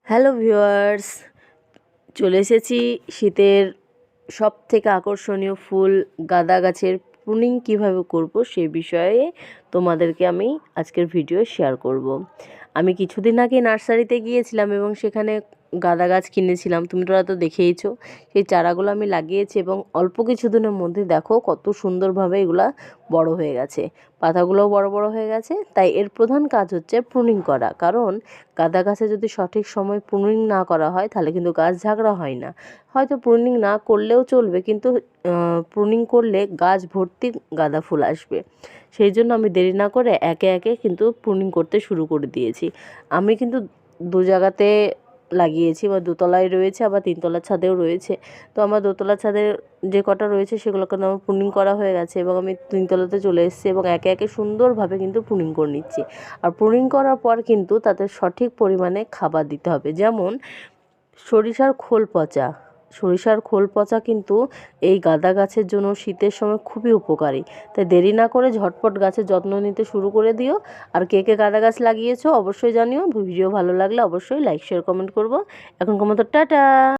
Hello viewers, চলে এসেছি শীতের সবথেকে আকর্ষণীয় ফুল গাঁদা গাছের প্রুনিং কীভাবে করব সে বিষয়ে তোমাদেরকে আমি আজকের ভিডিও শেয়ার করব। আমি কিছুদিন আগে নার্সারিতে গিয়েছিলাম এবং সেখানে গাঁদা গাছ কিনেছিলাম, তোমরা তো দেখেইছো। সেই চারাগুলো আমি লাগিয়েছি এবং অল্প কিছুদিনের মধ্যে দেখো কত সুন্দরভাবে এগুলা বড় হয়ে গেছে, পাতাগুলোও বড় বড় হয়ে গেছে। তাই এর প্রধান কাজ হচ্ছে প্রুনিং করা, কারণ গাঁদা গাছে যদি সঠিক সময় প্রুনিং না করা হয় তাহলে কিন্তু গাছ ঝাগড়া হয় না। হয়তো প্রুনিং না করলেও চলবে, কিন্তু প্রুনিং করলে গাছ ভর্তি গাঁদা ফুল আসবে। সেই জন্য আমি দেরি না করে একে একে কিন্তু প্রুনিং করতে শুরু করে দিয়েছি। আমি কিন্তু দু জায়গাতে লাগিয়েছি, বা দোতলায় রয়েছে আবার তিনতলার ছাদেও রয়েছে। তো আমার দোতলার ছাদের যে কটা রয়েছে সেগুলোকে আমার প্রুনিং করা হয়ে গেছে এবং আমি তিনতলাতে চলে এসেছি এবং একে একে সুন্দরভাবে কিন্তু প্রুনিং করে নিচ্ছি। আর প্রুনিং করার পর কিন্তু তাদের সঠিক পরিমাণে খাবার দিতে হবে, যেমন সরিষার খোল পচা। সরিষার খোল পচা কিন্তু এই গাঁদা গাছের জন্য শীতের সময় খুবই উপকারী। তাই দেরি না করে ঝটপট গাছের যত্ন নিতে শুরু করে দিও। আর কে কে গাঁদা গাছ লাগিয়েছো অবশ্যই জানিও। ভিডিও ভালো লাগলে অবশ্যই লাইক শেয়ার কমেন্ট করবো। এখনকার মতো টাটা।